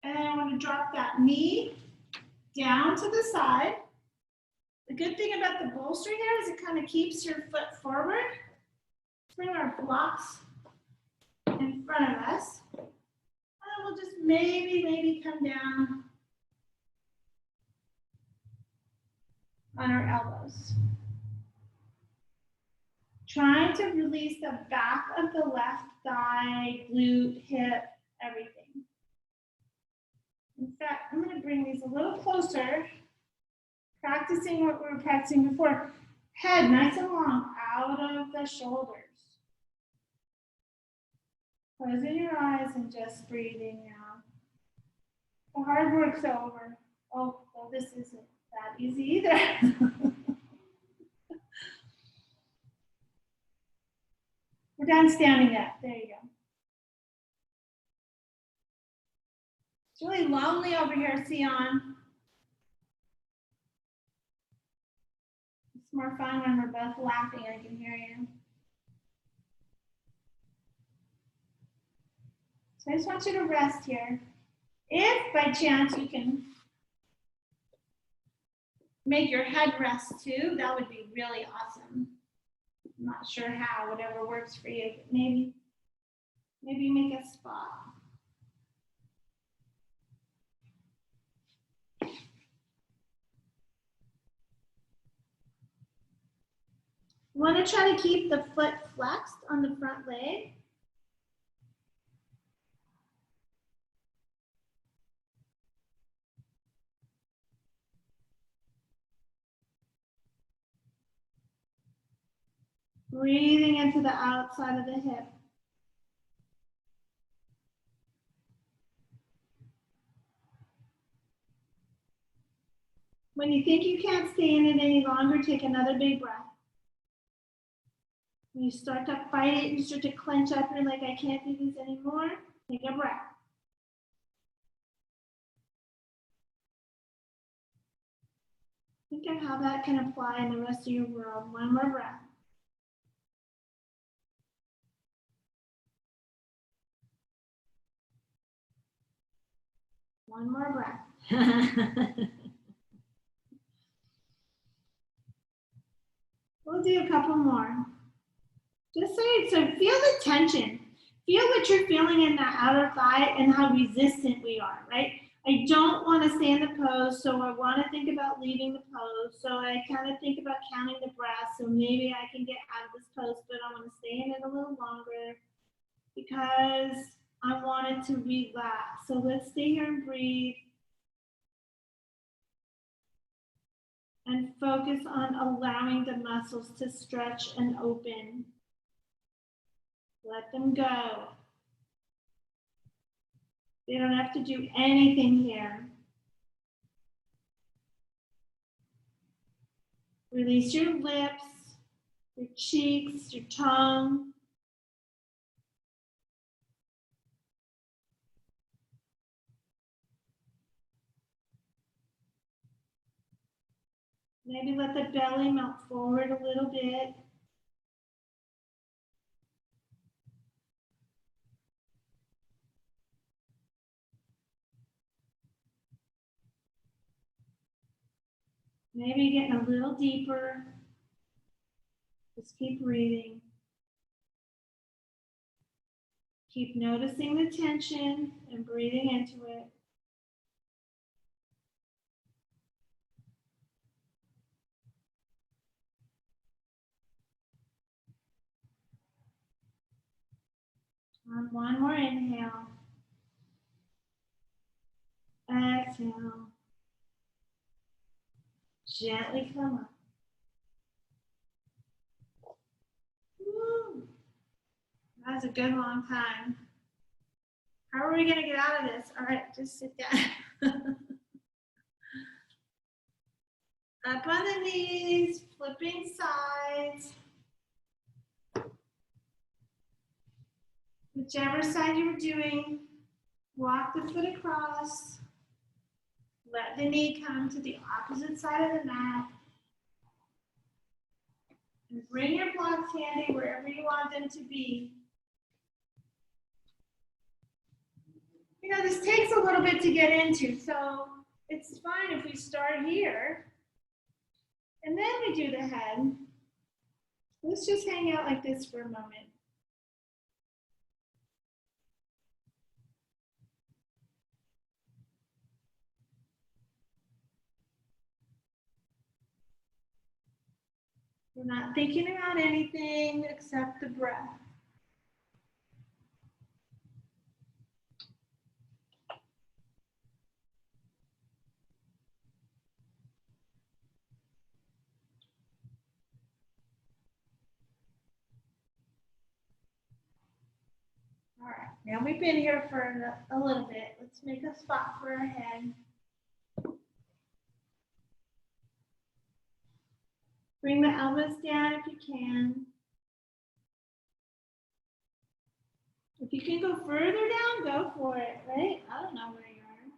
And I want to drop that knee down to the side. The good thing about the bolster here is it kind of keeps your foot forward. Let's bring our blocks in front of us. And we'll just maybe come down on our elbows. Trying to release the back of the left thigh, glute, hip, everything. In fact, I'm going to bring these a little closer, practicing what we were practicing before. Head nice and long, out of the shoulders. Closing your eyes and just breathing out. The hard work's over. Oh, well, this isn't that easy either. We're done standing up. There you go. It's really lonely over here, Sion. It's more fun when we're both laughing. I can hear you. So I just want you to rest here. If by chance you can make your head rest too, that would be really awesome. I'm not sure how, whatever works for you, but maybe make a spot. You want to try to keep the foot flexed on the front leg. Breathing into the outside of the hip. When you think you can't stay in it any longer, take another big breath. When you start to fight it, you start to clench up, and you're like, I can't do this anymore, take a breath. Think of how that can apply in the rest of your world. One more breath. One more breath. We'll do a couple more. Just so feel the tension. Feel what you're feeling in that outer thigh and how resistant we are, right? I don't want to stay in the pose, so I want to think about leaving the pose. So I kind of think about counting the breath, so maybe I can get out of this pose, but I want to stay in it a little longer because I want it to relax. So let's stay here and breathe. And focus on allowing the muscles to stretch and open. Let them go. They don't have to do anything here. Release your lips. your cheeks, your tongue. Maybe let the belly melt forward a little bit. Maybe getting a little deeper. Just keep breathing. Keep noticing the tension and breathing into it. On one more inhale. Exhale. Gently come up. Woo. That was a good long time. How are we going to get out of this? All right, just sit down. Up on the knees, flipping sides. Whichever side you were doing, walk the foot across. Let the knee come to the opposite side of the mat. And bring your blocks handy wherever you want them to be. You know, this takes a little bit to get into, so it's fine if we start here. And then we do the head. Let's just hang out like this for a moment. We're not thinking about anything except the breath. All right, now we've been here for a little bit. Let's make a spot for our head. Bring the elbows down if you can. If you can go further down, go for it, right? I don't know where you are.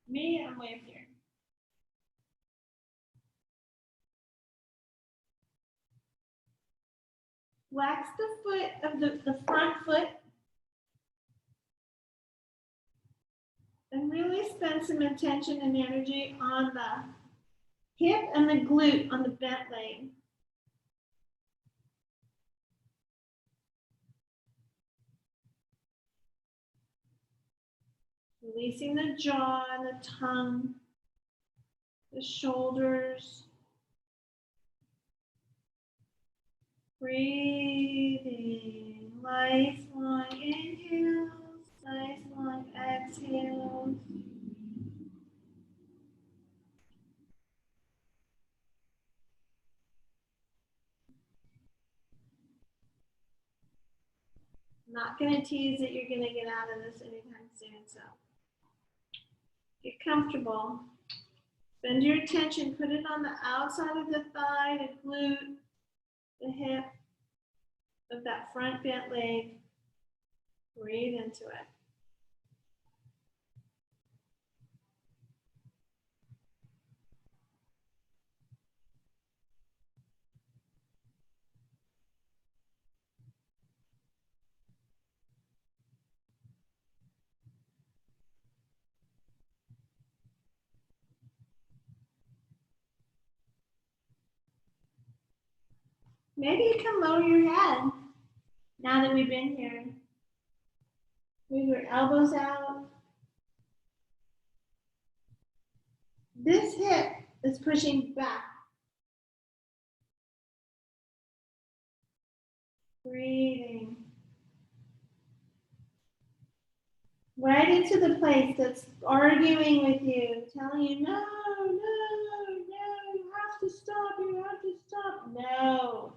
Me, I'm way up here. Flex the foot of the front foot. And really spend some attention and energy on the hip and the glute on the bent leg. Releasing the jaw and the tongue, the shoulders. Breathing, nice long inhales, nice long exhales. I'm not going to tease that you're going to get out of this anytime soon, so get comfortable. Spend your attention, put it on the outside of the thigh, the glute, the hip of that front bent leg. Breathe into it. Maybe you can lower your head now that we've been here. Move your elbows out. This hip is pushing back. Breathing. Right into the place that's arguing with you, telling you, no, no, no, you have to stop, you have to stop. No.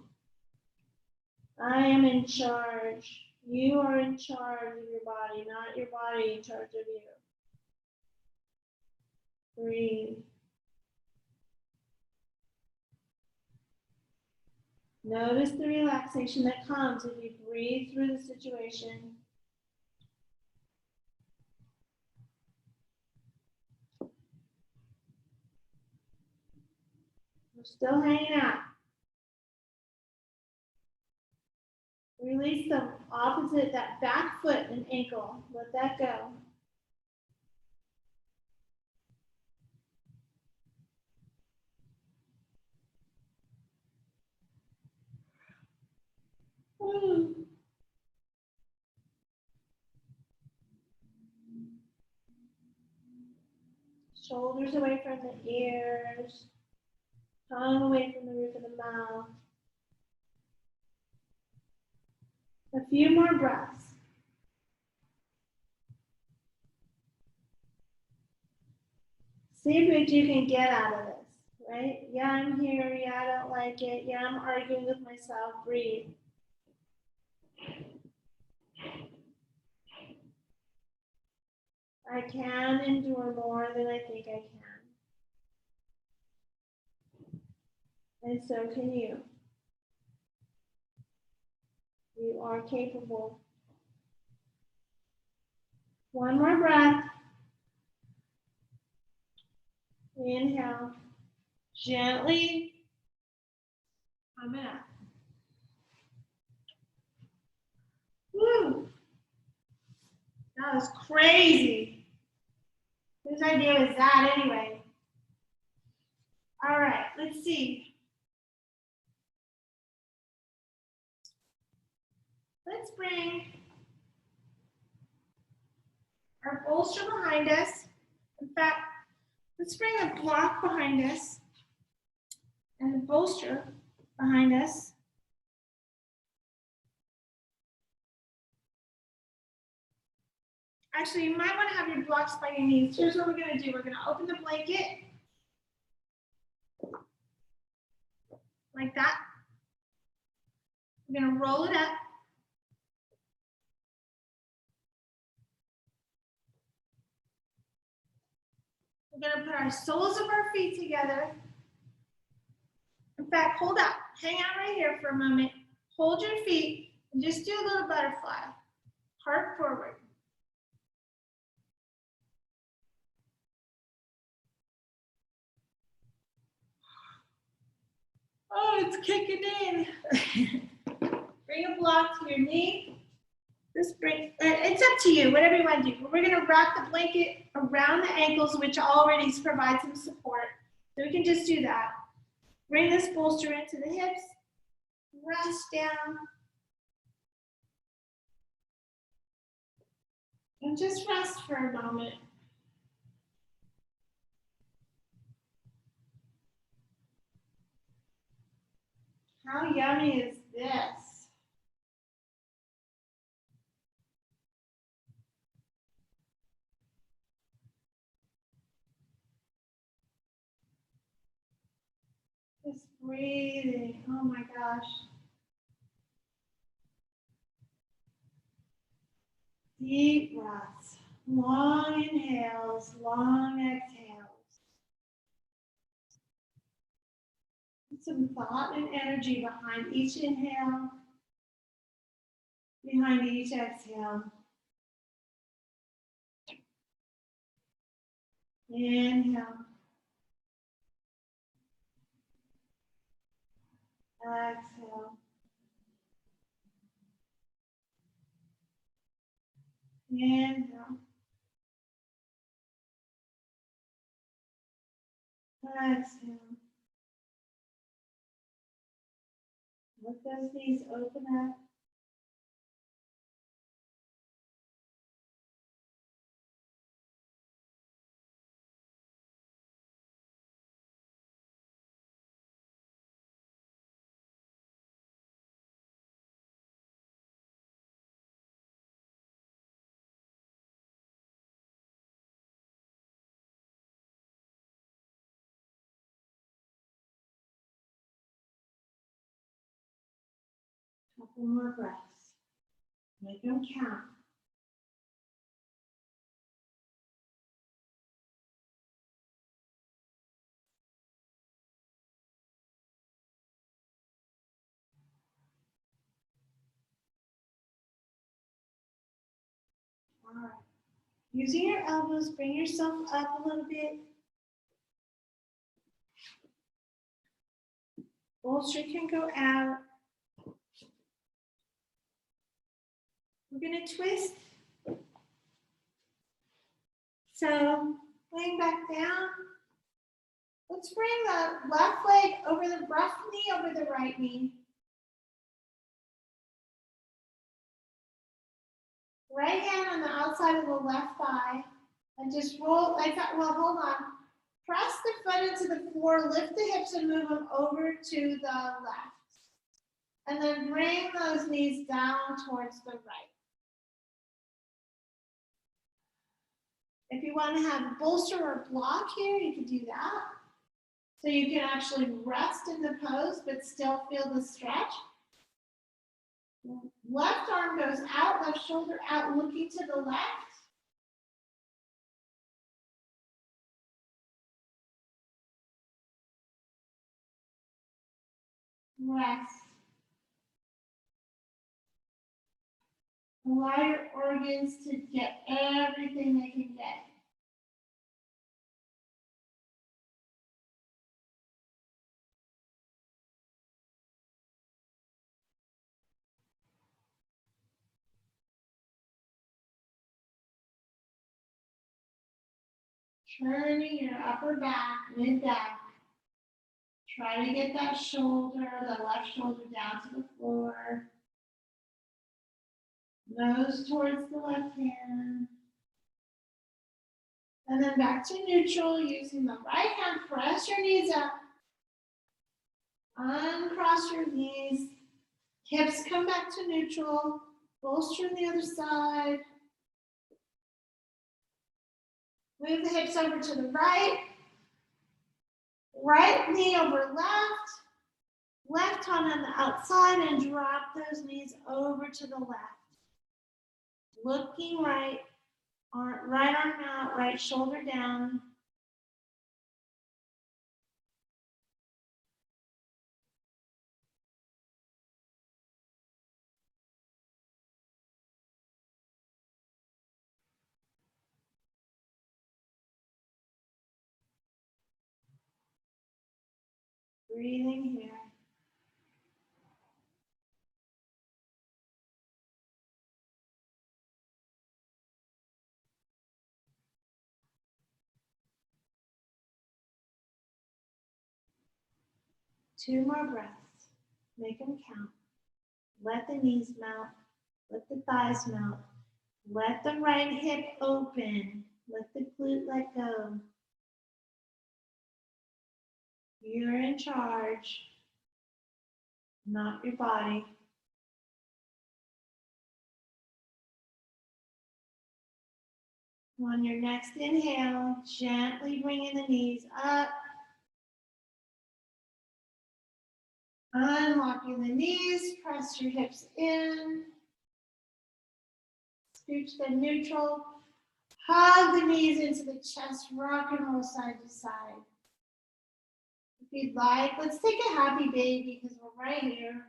I am in charge. You are in charge of your body, not your body in charge of you. Breathe. Notice the relaxation that comes if you breathe through the situation. We're still hanging out. Release the opposite, that back foot and ankle. Let that go. Shoulders away from the ears. Tongue away from the roof of the mouth. A few more breaths. See what you can get out of this, right? Yeah, I'm here. Yeah, I don't like it. Yeah, I'm arguing with myself. Breathe. I can endure more than I think I can. And so can you. You are capable. One more breath. Inhale. Gently come it up. Woo! That was crazy. Whose idea was that anyway? All right, let's see. Let's bring our bolster behind us. In fact, let's bring the block behind us and the bolster behind us. Actually, you might want to have your blocks by your knees. Here's what we're going to do. We're going to open the blanket like that. We're going to roll it up. We're going to put our soles of our feet together. In fact, hold up. Hang out right here for a moment. Hold your feet and just do a little butterfly. Heart forward. Oh, it's kicking in. Bring a block to your knee. Just bring, it's up to you, whatever you want to do. But we're going to wrap the blanket around the ankles, which already provides some support. So we can just do that. Bring this bolster into the hips. Rest down. And just rest for a moment. How yummy is this? Just breathing. Oh my gosh. Deep breaths. Long inhales, long exhales. Put some thought and energy behind each inhale, behind each exhale. Inhale. Exhale. Inhale. Exhale. Let those knees open up. Couple more breaths. Make them count. All right. Using your elbows, bring yourself up a little bit. Bolster can go out. We're going to twist. So, laying back down. Let's bring the left leg over the left knee over the right knee. Right hand on the outside of the left thigh. And just roll like that. Well, hold on. Press the foot into the floor, lift the hips and move them over to the left. And then bring those knees down towards the right. If you want to have bolster or block here, you can do that. So you can actually rest in the pose, but still feel the stretch. Left arm goes out, left shoulder out, looking to the left. Rest. Allow your organs to get everything they can get. Turning your upper back, mid back. Try to get that shoulder, the left shoulder down to the floor. Nose towards the left hand. And then back to neutral, using the right hand, press your knees up. Uncross your knees. Hips come back to neutral. Bolster on the other side. Move the hips over to the right. Right knee over left. Left hand on the outside and drop those knees over to the left. Looking right. Right arm out, right shoulder down. Breathing here. Two more breaths. Make them count. Let the knees melt. Let the thighs melt. Let the right hip open. Let the glute let go. You're in charge, not your body. On your next inhale, gently bringing the knees up. Unlocking the knees, press your hips in. Scooch them neutral. Hug the knees into the chest, rock and roll side to side. If you'd like, let's take a happy baby because we're right here.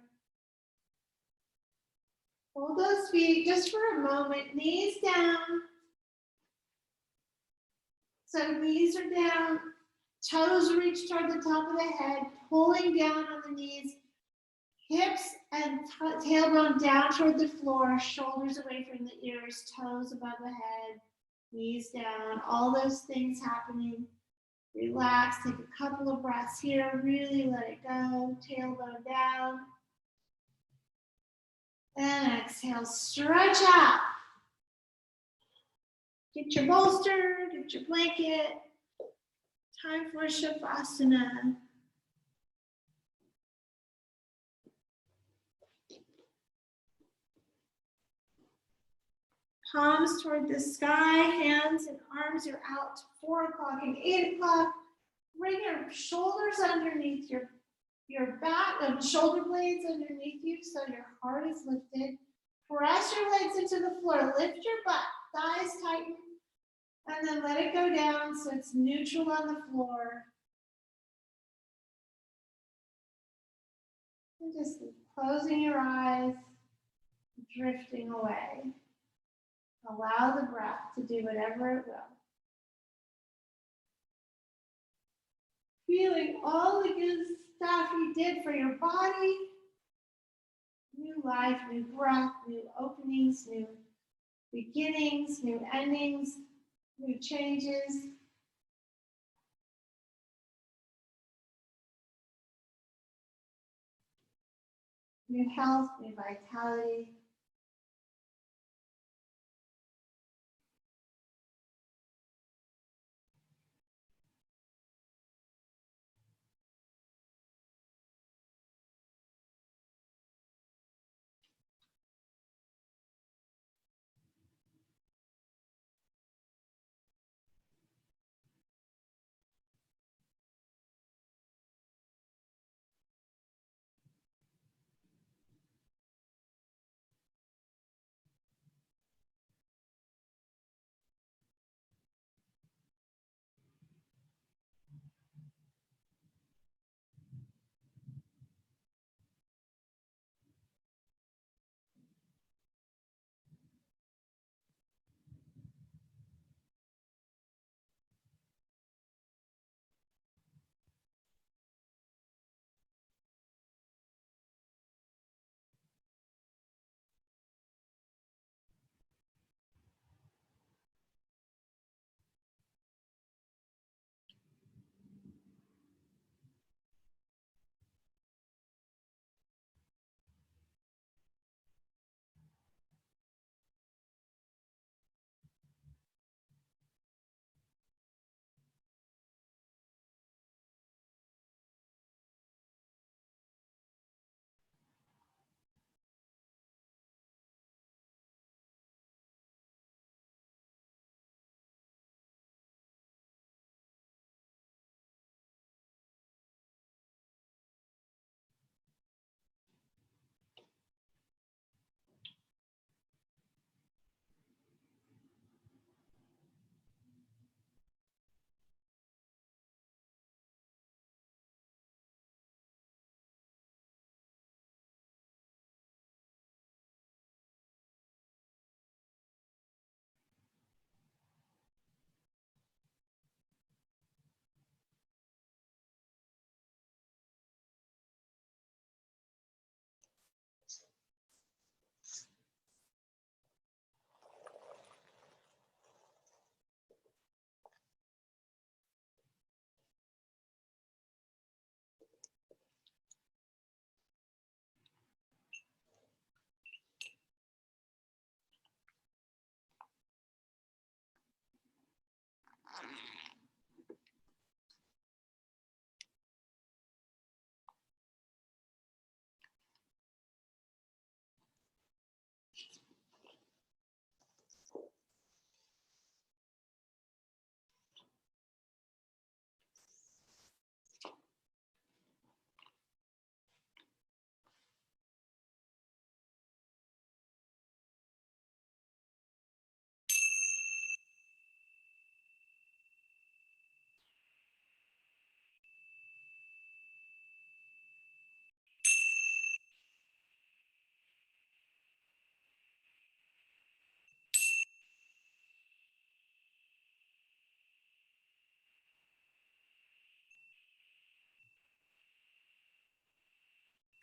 Hold those feet just for a moment, knees down. So knees are down, toes reach toward the top of the head, pulling down on the knees, hips and tailbone down toward the floor, shoulders away from the ears, toes above the head, knees down, all those things happening. Relax, take a couple of breaths here, really let it go, tailbone down. And exhale, stretch out. Get your bolster, get your blanket. Time for Shavasana. Palms toward the sky, hands and arms are out to 4 o'clock and 8 o'clock. Bring your shoulders underneath your back, shoulder blades underneath you so your heart is lifted. Press your legs into the floor, lift your butt, thighs tighten, and then let it go down so it's neutral on the floor. And just closing your eyes, drifting away. Allow the breath to do whatever it will. Feeling all the good stuff you did for your body. New life, new breath, new openings, new beginnings, new endings, new changes. New health, new vitality.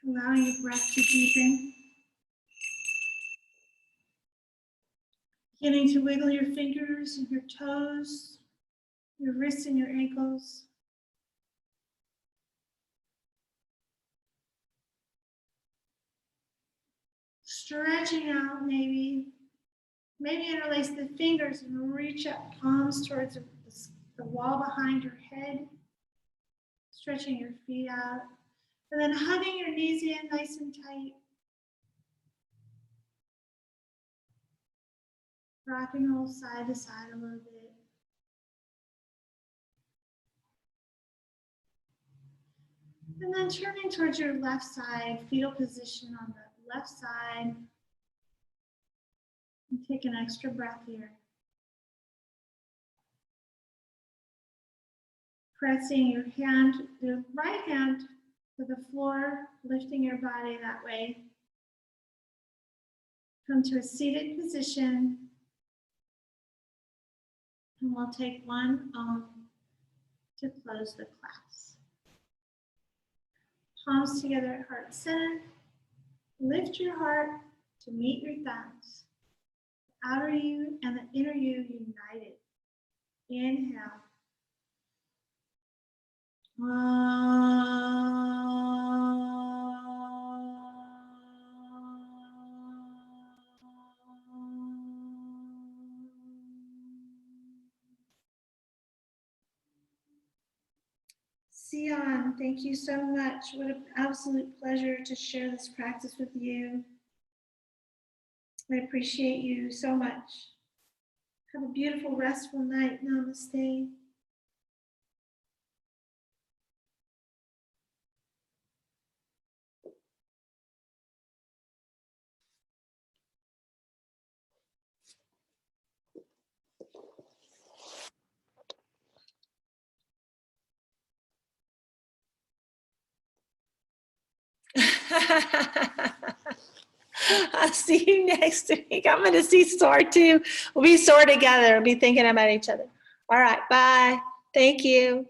Allowing your breath to deepen. Beginning to wiggle your fingers and your toes, your wrists and your ankles. Stretching out maybe. Maybe interlace the fingers and reach up palms towards the wall behind your head. Stretching your feet out. And then hugging your knees in nice and tight. Rocking a little side to side a little bit. And then turning towards your left side, fetal position on the left side. And take an extra breath here. Pressing your hand, the right hand to the floor, lifting your body that way. Come to a seated position. And we'll take one to close the class. Palms together at heart center. Lift your heart to meet your thumbs. The outer you and the inner you united. Inhale. Sion, thank you so much. What an absolute pleasure to share this practice with you. I appreciate you so much. Have a beautiful, restful night. Namaste. I'll see you next week. I'm going to see Soar too. We'll be sore together. We'll be thinking about each other. All right. Bye. Thank you.